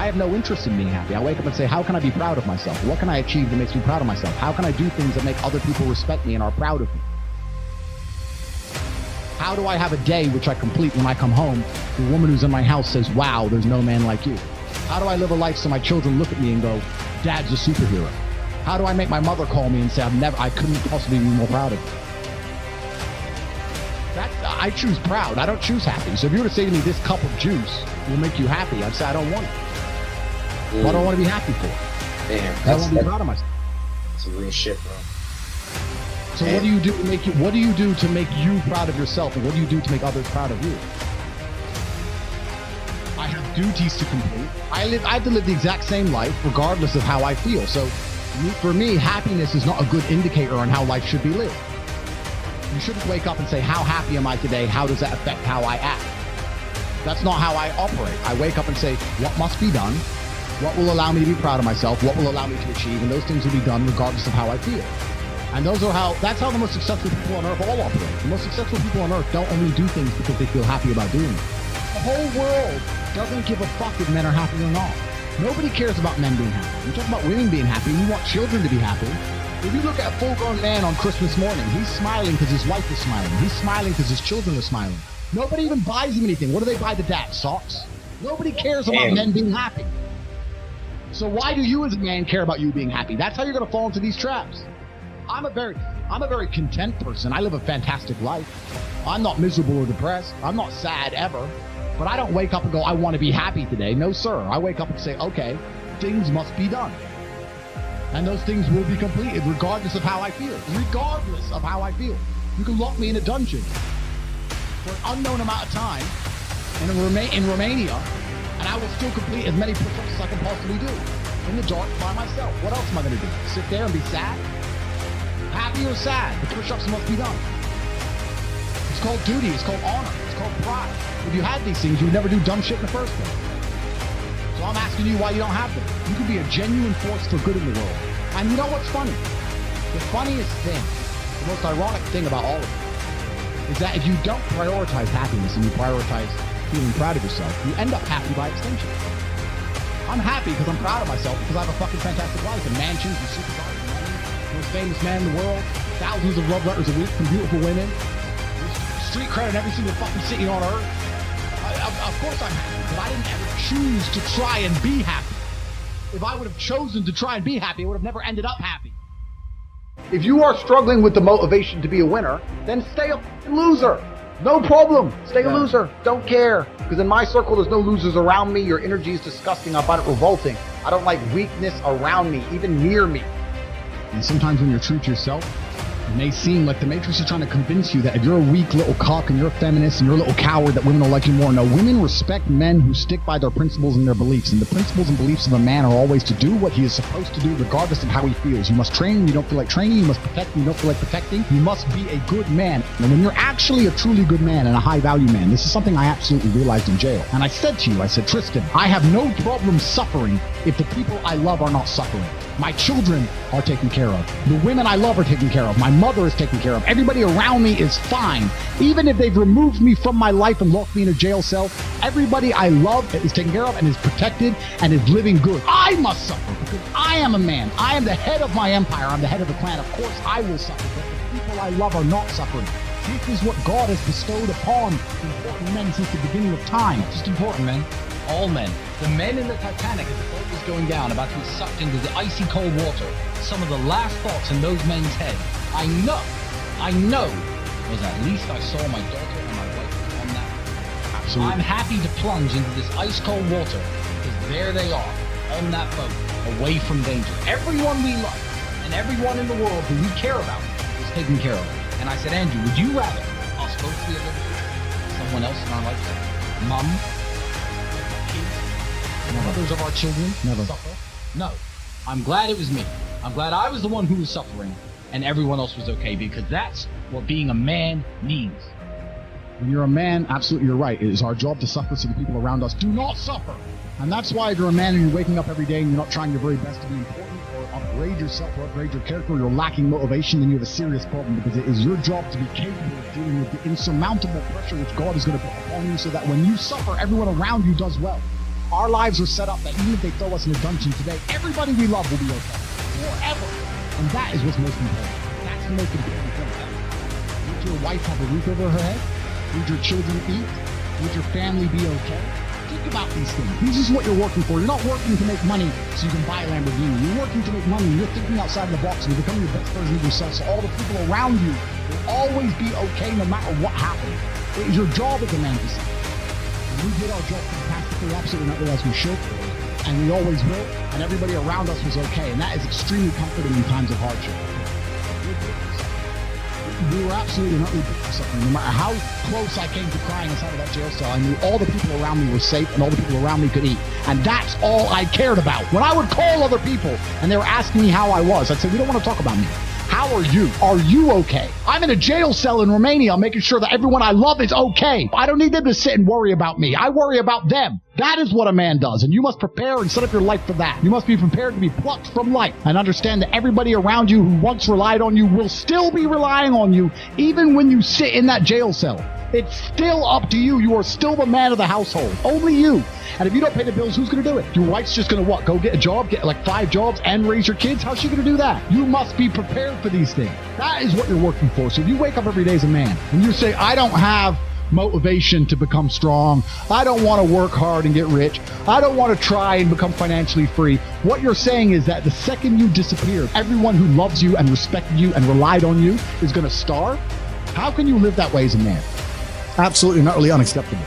have no interest in being happy. I wake up and say, how can I be proud of myself? What can I achieve that makes me proud of myself? How can I do things that make other people respect me and are proud of me? How do I have a day which I complete when I come home? The woman who's in my house says, wow, there's no man like you. How do I live a life so my children look at me and go, Dad's a superhero? How do I make my mother call me and say, I couldn't possibly be more proud of you? I choose proud. I don't choose happy. So if you were to say to me, this cup of juice will make you happy, I'd say, I don't want it. What do I want to be happy for? Damn, I want to be proud of myself. That's some real shit, bro. So what do you do to make you? What do you do to make you proud of yourself, and what do you do to make others proud of you? I have duties to complete. I have to live the exact same life, regardless of how I feel. So, for me, happiness is not a good indicator on how life should be lived. You shouldn't wake up and say, how happy am I today? How does that affect how I act? That's not how I operate. I wake up and say, what must be done? What will allow me to be proud of myself? What will allow me to achieve? And those things will be done regardless of how I feel. And that's how the most successful people on earth all operate. The most successful people on earth don't only do things because they feel happy about doing it. The whole world doesn't give a fuck if men are happy or not. Nobody cares about men being happy. We talk about women being happy. We want children to be happy. If you look at a full-grown man on Christmas morning, he's smiling because his wife is smiling. He's smiling because his children are smiling. Nobody even buys him anything. What do they buy the dad? Socks? Nobody cares about men being happy. So why do you as a man care about you being happy? That's how you're going to fall into these traps. I'm a very content person. I live a fantastic life. I'm not miserable or depressed. I'm not sad ever. But I don't wake up and go, I want to be happy today. No, sir. I wake up and say, okay, things must be done. And those things will be completed regardless of how I feel. Regardless of how I feel. You can lock me in a dungeon for an unknown amount of time in Romania, and I will still complete as many push-ups as I can possibly do. In the dark by myself. What else am I going to do? Sit there and be sad? Happy or sad? The push-ups must be done. It's called duty. It's called honor. It's called pride. If you had these things, you would never do dumb shit in the first place. So I'm asking you why you don't have them. You could be a genuine force for good in the world. And you know what's funny? The funniest thing, the most ironic thing about all of it, is that if you don't prioritize happiness and you prioritize feeling proud of yourself, you end up happy by extension. I'm happy because I'm proud of myself because I have a fucking fantastic life. And mansions and supercars and money, most famous man in the world, thousands of love letters a week from beautiful women, street credit in every single fucking city on earth. Of course I'm happy, but I didn't ever choose to try and be happy. If I would have chosen to try and be happy, I would have never ended up happy. If you are struggling with the motivation to be a winner, then stay a loser. No problem. Stay a loser. Don't care. Because in my circle, there's no losers around me. Your energy is disgusting. I find it revolting. I don't like weakness around me, even near me. And sometimes when you're true to yourself, it may seem like the Matrix is trying to convince you that if you're a weak little cock and you're a feminist and you're a little coward, that women will like you more. No, women respect men who stick by their principles and their beliefs. And the principles and beliefs of a man are always to do what he is supposed to do, regardless of how he feels. You must train when you don't feel like training. You must protect when you don't feel like protecting. You must be a good man. And when you're actually a truly good man and a high-value man, this is something I absolutely realized in jail. And I said to you, I said, Tristan, I have no problem suffering if the people I love are not suffering. My children are taken care of. The women I love are taken care of. My mother is taken care of. Everybody around me is fine. Even if they've removed me from my life and locked me in a jail cell, everybody I love is taken care of and is protected and is living good. I must suffer because I am a man. I am the head of my empire. I'm the head of the clan. Of course I will suffer, but the people I love are not suffering. This is what God has bestowed upon important men since the beginning of time. Not just important men, all men. The men in the Titanic, as the boat was going down, about to be sucked into the icy cold water, some of the last thoughts in those men's heads, I know, was at least I saw my daughter and my wife on that boat. Absolutely. I'm happy to plunge into this ice cold water because there they are, on that boat, away from danger. Everyone we love and everyone in the world who we care about is taken care of. And I said, Andrew, would you rather us both be a little someone else in our life? Mom? Mothers of our children never suffer? No. I'm glad it was me. I'm glad I was the one who was suffering and everyone else was okay, because that's what being a man means. When you're a man, absolutely you're right. It is our job to suffer so the people around us do not suffer. And that's why if you're a man and you're waking up every day and you're not trying your very best to be important or upgrade yourself or upgrade your character, or you're lacking motivation, then you have a serious problem, because it is your job to be capable of dealing with the insurmountable pressure which God is going to put upon you so that when you suffer, everyone around you does well. Our lives are set up that even if they throw us in a dungeon today, everybody we love will be okay forever. And that is what's most important. That's the most important thing. Would your wife have a roof over her head? Would your children eat? Would your family be okay? Think about these things. This is what you're working for. You're not working to make money so you can buy a Lamborghini. You're working to make money. You're thinking outside the box and you're becoming the best version of yourself so all the people around you will always be okay no matter what happens. It is your job as a man to say. We did our job fantastically, absolutely not as we should, and we always will, and everybody around us was okay, and that is extremely comforting in times of hardship. We were absolutely not suffering. No matter how close I came to crying inside of that jail cell, I knew all the people around me were safe and all the people around me could eat. And that's all I cared about. When I would call other people and they were asking me how I was, I'd say, we don't want to talk about me. How are you? Are you okay? I'm in a jail cell in Romania making sure that everyone I love is okay. I don't need them to sit and worry about me. I worry about them. That is what a man does, and you must prepare and set up your life for that. You must be prepared to be plucked from life and understand that everybody around you who once relied on you will still be relying on you even when you sit in that jail cell. It's still up to you. You are still the man of the household. Only you. And if you don't pay the bills, who's going to do it? Your wife's just going to what? Go get a job, get like 5 jobs and raise your kids? How's she going to do that? You must be prepared for these things. That is what you're working for. So if you wake up every day as a man and you say, I don't have motivation to become strong. I don't want to work hard and get rich. I don't want to try and become financially free. What you're saying is that the second you disappear, everyone who loves you and respected you and relied on you is going to starve. How can you live that way as a man? Absolutely and utterly unacceptable.